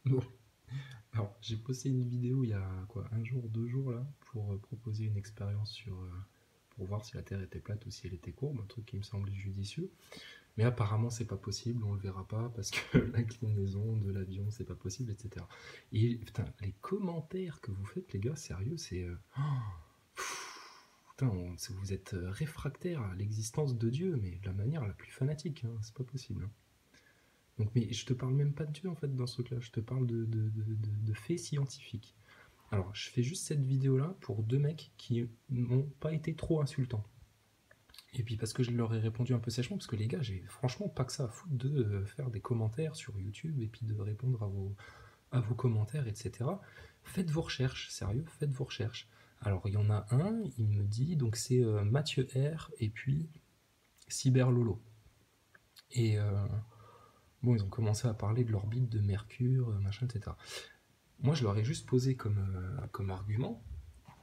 Bon, alors j'ai posté une vidéo il y a quoi, un jour, 2 jours là, pour proposer une expérience pour voir si la Terre était plate ou si elle était courbe, un truc qui me semblait judicieux. Mais apparemment c'est pas possible, on le verra pas parce que l'inclinaison de l'avion c'est pas possible, etc. Et putain, les commentaires que vous faites les gars, sérieux, c'est putain, vous êtes réfractaire à l'existence de Dieu, mais de la manière la plus fanatique, hein, c'est pas possible, hein. Donc, mais je te parle même pas de Dieu en fait dans ce truc-là, je te parle de faits scientifiques. Alors, je fais juste cette vidéo-là pour deux mecs qui n'ont pas été trop insultants. Et puis parce que je leur ai répondu un peu sèchement, parce que les gars, j'ai franchement pas que ça à foutre de faire des commentaires sur YouTube et puis de répondre à vos commentaires, etc. Faites vos recherches, sérieux, faites vos recherches. Alors, il y en a un, il me dit, donc c'est Mathieu R. et puis Cyberlolo. Et bon, ils ont commencé à parler de l'orbite de Mercure, machin, etc. Moi, je leur ai juste posé comme argument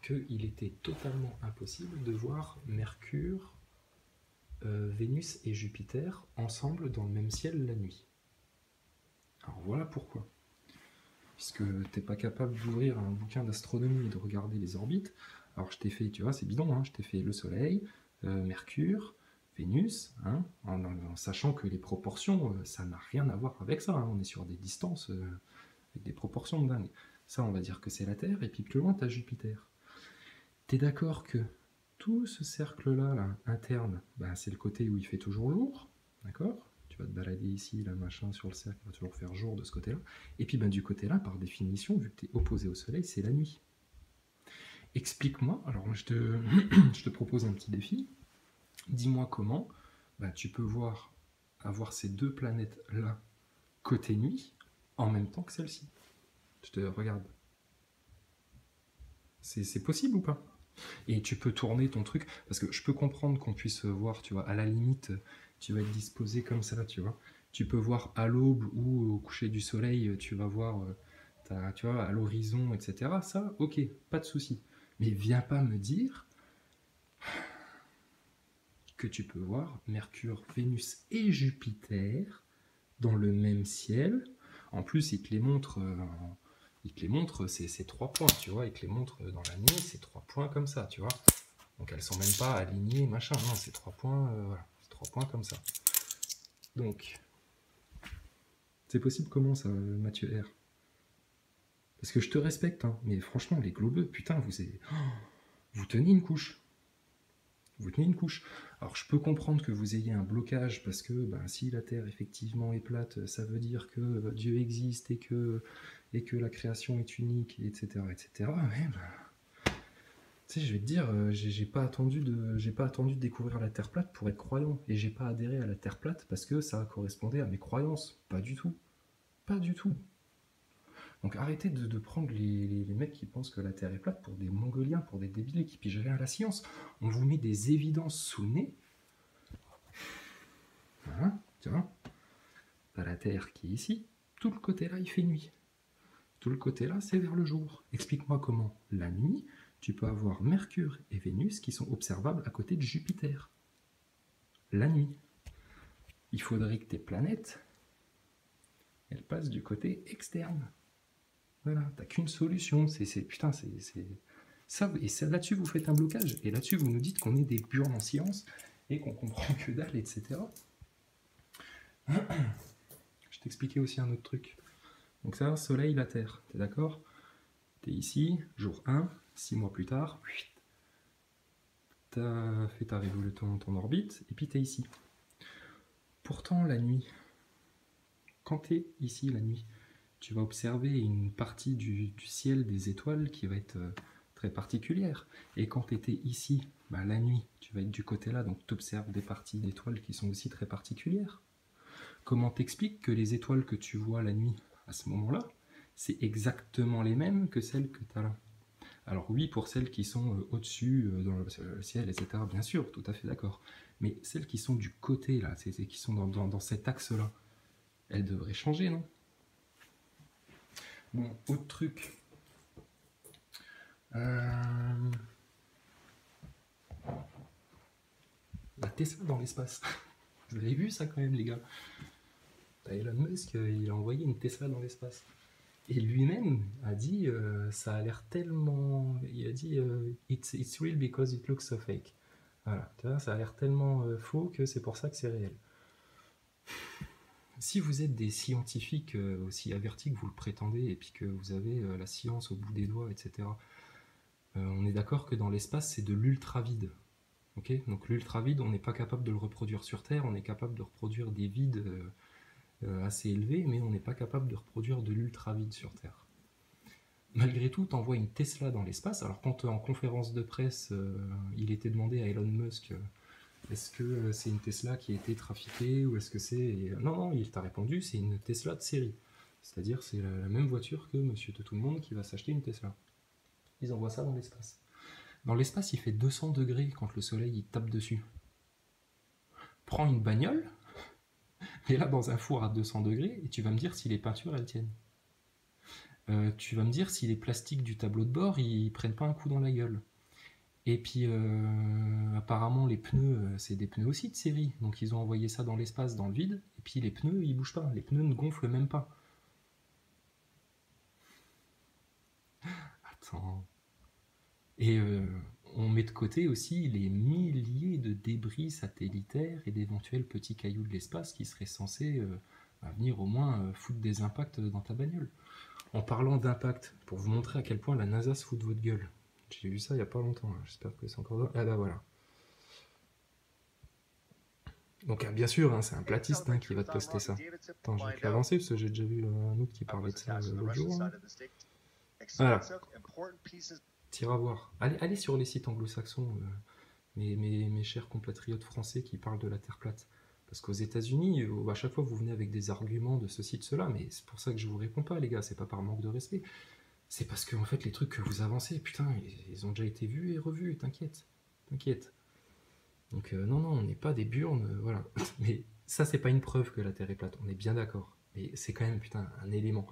qu'il était totalement impossible de voir Mercure, Vénus et Jupiter ensemble dans le même ciel la nuit. Alors voilà pourquoi. Puisque t'es pas capable d'ouvrir un bouquin d'astronomie et de regarder les orbites, alors je t'ai fait, tu vois, c'est bidon, hein, je t'ai fait le Soleil, Mercure, Vénus, hein, en sachant que les proportions, ça n'a rien à voir avec ça, hein, on est sur des distances avec des proportions de dingue. Ça, on va dire que c'est la Terre, et puis plus loin, t'as Jupiter. T'es d'accord que tout ce cercle-là, là, interne, bah, c'est le côté où il fait toujours jour, d'accord? Tu vas te balader ici, là, machin, sur le cercle, il va toujours faire jour de ce côté-là. Et puis, bah, du côté-là, par définition, vu que tu es opposé au soleil, c'est la nuit. Explique-moi, alors je te, je te propose un petit défi. Dis-moi comment bah, tu peux avoir ces deux planètes-là côté nuit en même temps que celle-ci. Je te regarde. C'est possible ou pas? Et tu peux tourner ton truc, parce que je peux comprendre qu'on puisse voir, tu vois, à la limite, tu vas être disposé comme ça, tu vois. Tu peux voir à l'aube ou au coucher du soleil, tu vas voir, tu vois, à l'horizon, etc. Ça, ok, pas de souci. Mais viens pas me dire que tu peux voir Mercure, Vénus et Jupiter dans le même ciel. En plus, il te les montre ces trois points, tu vois. Il te les montre dans la nuit, ces trois points comme ça, tu vois. Donc elles sont même pas alignées, machin. Non, c'est trois points, voilà, c'est trois points comme ça. Donc, c'est possible comment ça, Mathieu R? Parce que je te respecte, hein, mais franchement, les globeux, putain, vous tenez une couche. Vous tenez une couche. Alors je peux comprendre que vous ayez un blocage parce que ben, si la Terre effectivement est plate, ça veut dire que Dieu existe et que la création est unique, etc. etc. Ouais, ben, tu sais, je vais te dire, j'ai pas attendu de découvrir la Terre plate pour être croyant. Et j'ai pas adhéré à la Terre plate parce que ça correspondait à mes croyances. Pas du tout. Pas du tout. Donc arrêtez de prendre les mecs qui pensent que la Terre est plate pour des mongoliens, pour des débiles qui pigent rien à la science. On vous met des évidences sous le nez. Hein, tu vois, t'as la Terre qui est ici. Tout le côté là, il fait nuit. Tout le côté là, c'est vers le jour. Explique-moi comment, la nuit, tu peux avoir Mercure et Vénus qui sont observables à côté de Jupiter. La nuit. Il faudrait que tes planètes, elles passent du côté externe. Voilà, t'as qu'une solution. Putain, ça, et ça, là-dessus, vous faites un blocage. Et là-dessus, vous nous dites qu'on est des burnes en science et qu'on comprend que dalle, etc. Je t'expliquais aussi un autre truc. Donc ça, Soleil, la Terre, t'es d'accord? T'es ici, jour 1, 6 mois plus tard, t'as fait ta révolution, ton orbite, et puis t'es ici. Pourtant, la nuit, quand t'es ici la nuit, tu vas observer une partie du ciel des étoiles qui va être très particulière. Et quand tu étais ici, bah, la nuit, tu vas être du côté là, donc tu observes des parties d'étoiles qui sont aussi très particulières. Comment t'expliques que les étoiles que tu vois la nuit, à ce moment-là, c'est exactement les mêmes que celles que tu as là? Alors oui, pour celles qui sont au-dessus, dans le ciel, etc., bien sûr, tout à fait d'accord. Mais celles qui sont du côté, là, qui sont dans cet axe-là, elles devraient changer, non? Bon, autre truc. Euh, La Tesla dans l'espace. Vous avez vu ça quand même, les gars? Elon Musk, il a envoyé une Tesla dans l'espace. Et lui-même a dit, ça a l'air tellement... Il a dit, it's real because it looks so fake. Voilà, tu vois, ça a l'air tellement faux que c'est pour ça que c'est réel. Si vous êtes des scientifiques aussi avertis que vous le prétendez, et puis que vous avez la science au bout des doigts, etc., on est d'accord que dans l'espace, c'est de l'ultra-vide. Okay, donc l'ultra-vide, on n'est pas capable de le reproduire sur Terre, on est capable de reproduire des vides assez élevés, mais on n'est pas capable de reproduire de l'ultra-vide sur Terre. Malgré tout, tu envoies une Tesla dans l'espace. Alors quand en conférence de presse, il était demandé à Elon Musk, est-ce que c'est une Tesla qui a été trafiquée ou est-ce que c'est... Non, non, il t'a répondu, c'est une Tesla de série. C'est-à-dire c'est la même voiture que monsieur de tout le monde qui va s'acheter une Tesla. Ils envoient ça dans l'espace. Dans l'espace, il fait 200 degrés quand le soleil il tape dessus. Prends une bagnole, mets-la dans un four à 200 degrés et tu vas me dire si les peintures elles tiennent. Tu vas me dire si les plastiques du tableau de bord ils prennent pas un coup dans la gueule. Et puis apparemment les pneus c'est des pneus aussi de série, donc ils ont envoyé ça dans l'espace, dans le vide, et puis les pneus ils bougent pas, les pneus ne gonflent même pas. Attends. Et on met de côté aussi les milliers de débris satellitaires et d'éventuels petits cailloux de l'espace qui seraient censés venir au moins foutre des impacts dans ta bagnole. En parlant d'impact, pour vous montrer à quel point la NASA se fout de votre gueule. J'ai vu ça il y a pas longtemps, hein. J'espère que c'est encore là. Ah bah voilà. Donc bien sûr, hein, c'est un platiste qui va te poster ça. Attends, j'ai pu avancer parce que j'ai déjà vu un autre qui parlait de ça l'autre jour. Hein. Voilà. T'iras voir. Allez sur les sites anglo-saxons, mes chers compatriotes français qui parlent de la Terre plate. Parce qu'aux États-Unis, à chaque fois vous venez avec des arguments de ceci, de cela, mais c'est pour ça que je vous réponds pas, les gars, c'est pas par manque de respect. C'est parce que en fait les trucs que vous avancez, putain, ils ont déjà été vus et revus, t'inquiète. T'inquiète. Donc non, non, on n'est pas des burnes, voilà. Mais ça, c'est pas une preuve que la Terre est plate, on est bien d'accord. Mais c'est quand même, putain, un élément.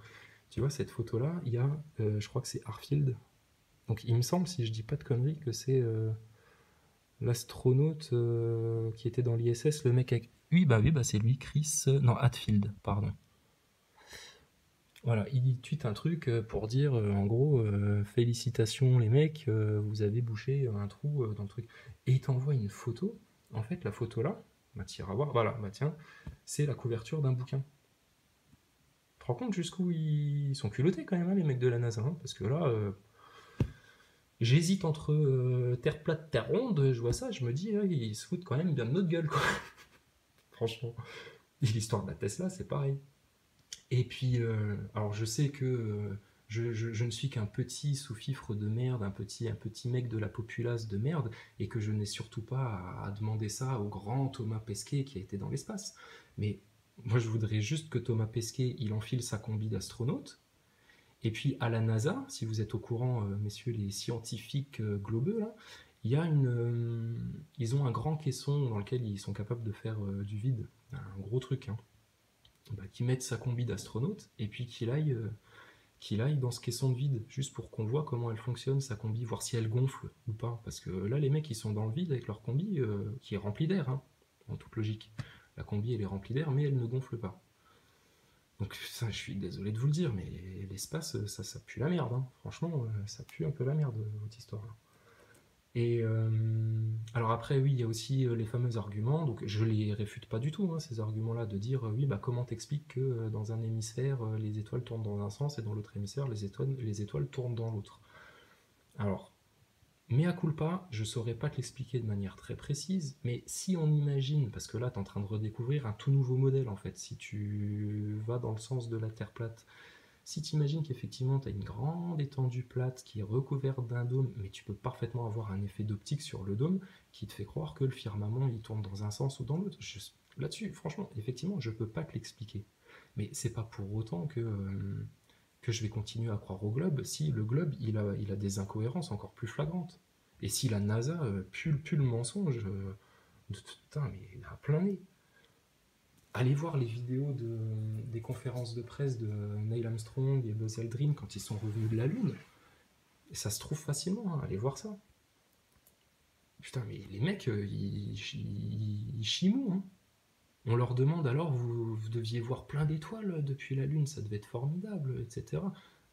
Tu vois, cette photo-là, il y a, je crois que c'est Harfield. Donc il me semble, si je dis pas de conneries, que c'est l'astronaute qui était dans l'ISS, le mec avec... Oui, bah c'est lui, Chris... non, Hadfield, pardon. Voilà, il tweet un truc pour dire, en gros, félicitations les mecs, vous avez bouché un trou dans le truc. Et il t'envoie une photo. En fait, la photo là, bah t'iras voir, voilà, bah tiens, c'est la couverture d'un bouquin. Tu te rends compte jusqu'où ils sont culottés quand même, hein, les mecs de la NASA, hein, parce que là, j'hésite entre terre plate, terre ronde, je vois ça, je me dis, ils se foutent quand même bien de notre gueule, quoi. Franchement. Et l'histoire de la Tesla, c'est pareil. Et puis, alors je sais que je ne suis qu'un petit sous-fifre de merde, un petit mec de la populace de merde, et que je n'ai surtout pas à demander ça au grand Thomas Pesquet qui a été dans l'espace. Mais moi, je voudrais juste que Thomas Pesquet, il enfile sa combi d'astronaute. Et puis à la NASA, si vous êtes au courant, messieurs les scientifiques globeux, là, il y a ils ont un grand caisson dans lequel ils sont capables de faire du vide, un gros truc, hein. Bah, qui mette sa combi d'astronaute et puis qu'il aille dans ce caisson de vide, juste pour qu'on voit comment elle fonctionne, sa combi, voir si elle gonfle ou pas. Parce que là, les mecs, ils sont dans le vide avec leur combi qui est remplie d'air, hein, en toute logique. La combi, elle est remplie d'air, mais elle ne gonfle pas. Donc, ça, je suis désolé de vous le dire, mais l'espace, ça pue la merde. Hein. Franchement, ça pue un peu la merde, votre histoire. Là. Et alors après, oui, il y a aussi les fameux arguments, donc je les réfute pas du tout, hein, ces arguments-là, de dire oui, bah comment t'expliques que dans un hémisphère, les étoiles tournent dans un sens et dans l'autre hémisphère, les étoiles tournent dans l'autre. Alors, mea culpa, je saurais pas te l'expliquer de manière très précise, mais si on imagine, parce que là, tu es en train de redécouvrir un tout nouveau modèle en fait, si tu vas dans le sens de la Terre plate, si tu imagines qu'effectivement tu as une grande étendue plate qui est recouverte d'un dôme, mais tu peux parfaitement avoir un effet d'optique sur le dôme qui te fait croire que le firmament il tourne dans un sens ou dans l'autre. Là-dessus, franchement, effectivement, je peux pas te l'expliquer. Mais c'est pas pour autant que je vais continuer à croire au globe si le globe il a des incohérences encore plus flagrantes. Et si la NASA pue le mensonge, putain, mais il a plein nez. Allez voir les vidéos des conférences de presse de Neil Armstrong et Buzz Aldrin quand ils sont revenus de la Lune. Et ça se trouve facilement, hein, allez voir ça. Putain, mais les mecs, ils chimouent. Hein. On leur demande alors, vous deviez voir plein d'étoiles depuis la Lune, ça devait être formidable, etc.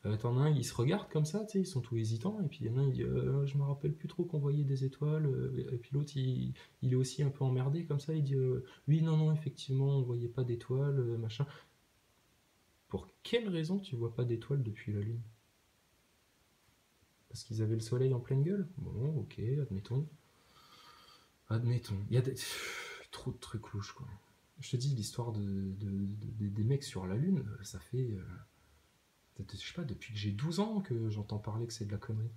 T'en as un, ils se regardent comme ça, tu sais, ils sont tous hésitants, et puis il y en a un, il dit je me rappelle plus trop qu'on voyait des étoiles, et puis l'autre, il est aussi un peu emmerdé comme ça, il dit oui, non, non, effectivement, on voyait pas d'étoiles, machin. Pour quelle raison tu vois pas d'étoiles depuis la Lune? Parce qu'ils avaient le soleil en pleine gueule? Bon, ok, admettons. Admettons. Il y a trop de trucs louches, quoi. Je te dis, l'histoire des mecs sur la Lune, ça fait, je sais pas, depuis que j'ai 12 ans que j'entends parler que c'est de la connerie.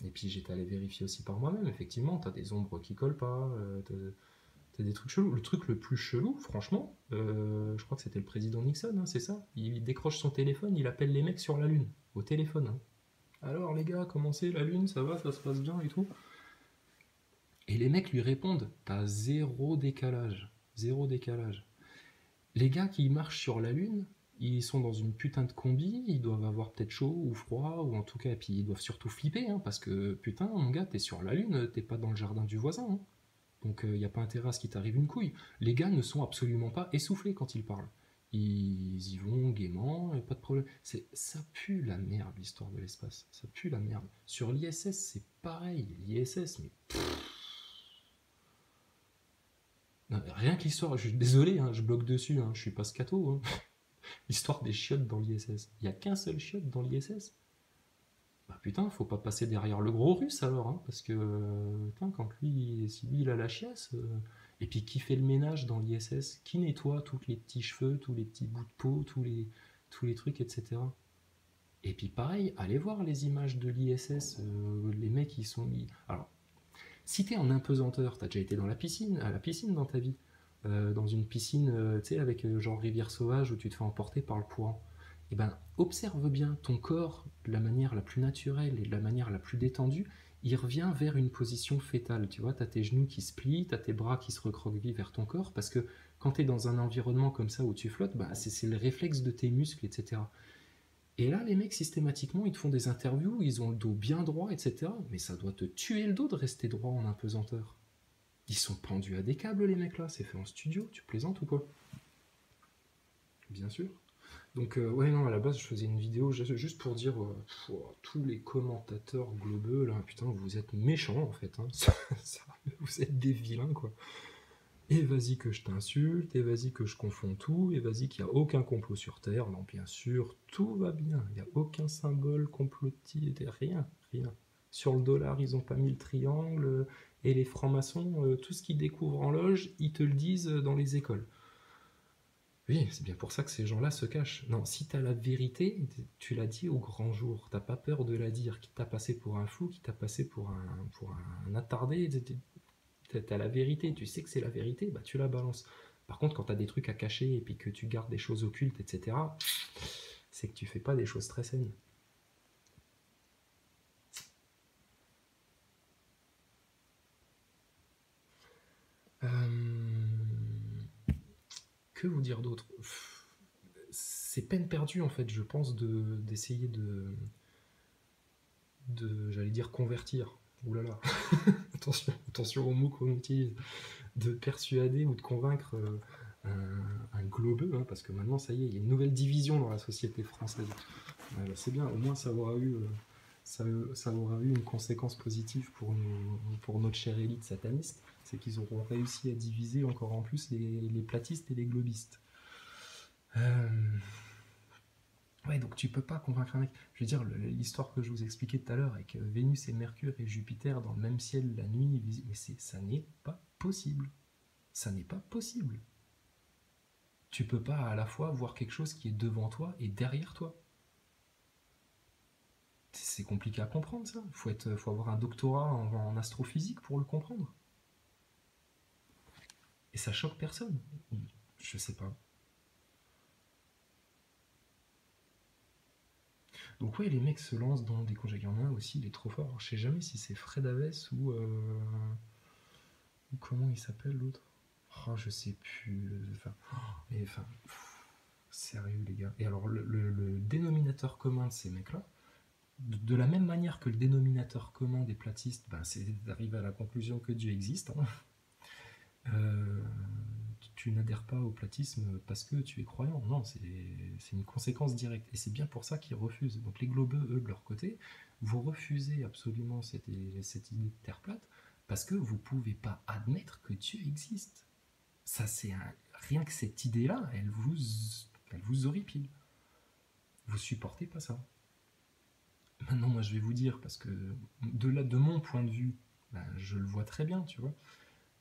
Et puis j'étais allé vérifier aussi par moi-même, effectivement, t'as des ombres qui collent pas, t'as des trucs chelous. Le truc le plus chelou, franchement, je crois que c'était le président Nixon, hein, c'est ça. Il décroche son téléphone, il appelle les mecs sur la Lune, au téléphone. Hein. Alors les gars, comment c'est la Lune, ça va, ça se passe bien et tout. Et les mecs lui répondent, t'as zéro décalage. Zéro décalage. Les gars qui marchent sur la Lune, ils sont dans une putain de combi, ils doivent avoir peut-être chaud ou froid, ou en tout cas, et puis ils doivent surtout flipper, hein, parce que putain, mon gars, t'es sur la Lune, t'es pas dans le jardin du voisin. Hein. Donc il n'y a pas intérêt à ce qu'il t'arrive une couille. Les gars ne sont absolument pas essoufflés quand ils parlent. Ils y vont gaiement, et pas de problème. Ça pue la merde, l'histoire de l'espace. Ça pue la merde. Sur l'ISS, c'est pareil. L'ISS, mais non, rien que l'histoire, je suis désolé, hein, je bloque dessus, hein, je suis pas scato. Hein. L'histoire des chiottes dans l'ISS. Il y a qu'un seul chiotte dans l'ISS. Bah putain, faut pas passer derrière le gros russe alors, hein, parce que putain, quand lui, si lui il a la chiasse, et puis qui fait le ménage dans l'ISS, qui nettoie tous les petits cheveux, tous les petits bouts de peau, tous les trucs, etc. Et puis pareil, allez voir les images de l'ISS, les mecs ils sont. Alors, si t'es en impesanteur, t'as déjà été dans la piscine, à la piscine dans ta vie, dans une piscine, tu sais, avec genre rivière sauvage où tu te fais emporter par le courant. Eh ben, observe bien ton corps de la manière la plus naturelle et de la manière la plus détendue, il revient vers une position fétale. Tu vois, t'as tes genoux qui se plient, t'as tes bras qui se recroquevillent vers ton corps, parce que quand t'es dans un environnement comme ça où tu flottes, bah, c'est le réflexe de tes muscles, etc. Et là, les mecs, systématiquement, ils te font des interviews, ils ont le dos bien droit, etc. Mais ça doit te tuer le dos de rester droit en impesanteur. Ils sont pendus à des câbles, les mecs là, c'est fait en studio, tu plaisantes ou quoi? Bien sûr. Donc, ouais, non, à la base, je faisais une vidéo juste pour dire tous les commentateurs globeux là, putain, vous êtes méchants en fait, hein. Vous êtes des vilains quoi. Et vas-y que je t'insulte, et vas-y que je confonds tout, et vas-y qu'il n'y a aucun complot sur Terre. Non, bien sûr, tout va bien. Il n'y a aucun symbole complotiste, rien, rien. Sur le dollar, ils n'ont pas mis le triangle, et les francs-maçons, tout ce qu'ils découvrent en loge, ils te le disent dans les écoles. Oui, c'est bien pour ça que ces gens-là se cachent. Non, si t'as la vérité, tu l'as dit au grand jour. T'as pas peur de la dire. Qui t'a passé pour un fou, qui t'a passé pour un attardé, t'as la vérité, tu sais que c'est la vérité, bah tu la balances. Par contre, quand t'as des trucs à cacher et puis que tu gardes des choses occultes, etc., c'est que tu fais pas des choses très saines. Que vous dire d'autre? C'est peine perdue en fait, je pense, d'essayer j'allais dire convertir. Ouh là là, attention, attention aux mots qu'on utilise. De persuader ou de convaincre un globeux, hein, parce que maintenant, ça y est, il y a une nouvelle division dans la société française. Bah, c'est bien, au moins ça aura eu une conséquence positive pour notre chère élite sataniste, c'est qu'ils auront réussi à diviser encore en plus les platistes et les globistes. Ouais, donc tu peux pas convaincre un mec. Je veux dire, l'histoire que je vous expliquais tout à l'heure avec Vénus et Mercure et Jupiter dans le même ciel la nuit, mais ça n'est pas possible. Ça n'est pas possible. Tu peux pas à la fois voir quelque chose qui est devant toi et derrière toi. C'est compliqué à comprendre ça. Faut avoir un doctorat en astrophysique pour le comprendre. Et ça choque personne. Je sais pas. Donc ouais, les mecs se lancent dans des conjectures. Il y en a aussi, il est trop fort. Alors, je sais jamais si c'est Fred Aves ou comment il s'appelle l'autre. Oh, je sais plus. Enfin, sérieux les gars. Et alors le dénominateur commun de ces mecs-là, de la même manière que le dénominateur commun des platistes, ben, c'est d'arriver à la conclusion que Dieu existe. Hein. Tu n'adhères pas au platisme parce que tu es croyant. Non, c'est une conséquence directe. Et c'est bien pour ça qu'ils refusent. Donc les globeux, eux, de leur côté, vous refusez absolument cette idée de Terre plate parce que vous ne pouvez pas admettre que Dieu existe. Ça, rien que cette idée-là, elle vous horripile. Vous supportez pas ça. Maintenant, moi, je vais vous dire, parce que de mon point de vue, ben, je le vois très bien, tu vois.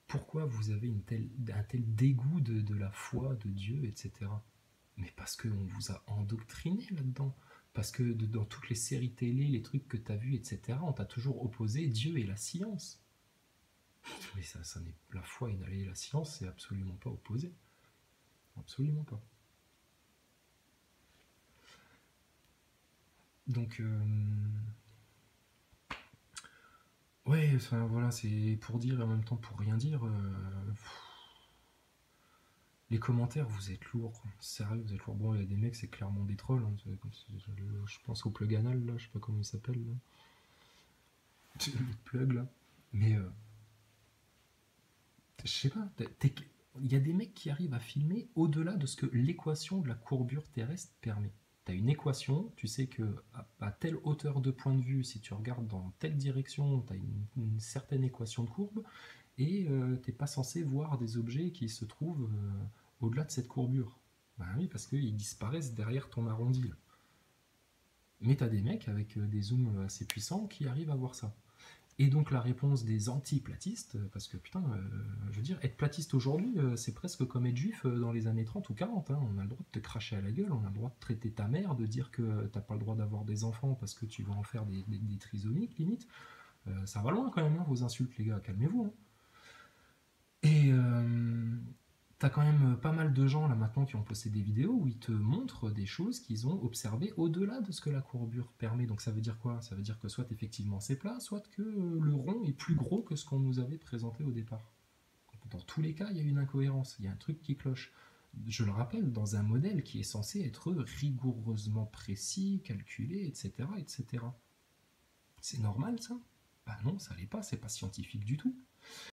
Pourquoi vous avez un tel dégoût de la foi, de Dieu, etc. Mais parce qu'on vous a endoctriné là-dedans. Parce que dans toutes les séries télé, les trucs que tu as vus, etc., on t'a toujours opposé Dieu et la science. Mais ça n'est, la foi et la science, c'est absolument pas opposé. Absolument pas. Donc, ouais, enfin voilà, c'est pour dire et en même temps pour rien dire. Les commentaires, vous êtes lourds. Sérieux, vous êtes lourds. Bon, il y a des mecs, c'est clairement des trolls. Hein. Je pense au plug anal, là, je sais pas comment il s'appelle. Le plug, là. Mais, je sais pas. Il y a des mecs qui arrivent à filmer au-delà de ce que l'équation de la courbure terrestre permet. Tu as une équation, tu sais que à telle hauteur de point de vue, si tu regardes dans telle direction, tu as une certaine équation de courbe, et t'es pas censé voir des objets qui se trouvent au-delà de cette courbure. Ben oui, parce qu'ils disparaissent derrière ton arrondi. Là. Mais t'as des mecs avec des zooms assez puissants qui arrivent à voir ça. Et donc la réponse des anti-platistes, parce que putain, je veux dire, être platiste aujourd'hui, c'est presque comme être juif dans les années 30 ou 40. Hein. On a le droit de te cracher à la gueule, on a le droit de traiter ta mère, de dire que t'as pas le droit d'avoir des enfants parce que tu vas en faire des trisomiques, limite. Ça va loin quand même, hein, vos insultes, les gars, calmez-vous. Hein. Et t'as quand même pas mal de gens là maintenant qui ont posté des vidéos où ils te montrent des choses qu'ils ont observées au-delà de ce que la courbure permet. Donc ça veut dire quoi? Ça veut dire que soit effectivement c'est plat, soit que le rond est plus gros que ce qu'on nous avait présenté au départ. Dans tous les cas, il y a une incohérence, il y a un truc qui cloche. Je le rappelle, dans un modèle qui est censé être rigoureusement précis, calculé, etc. etc. C'est normal ça? Bah non, ça l'est pas, c'est pas scientifique du tout.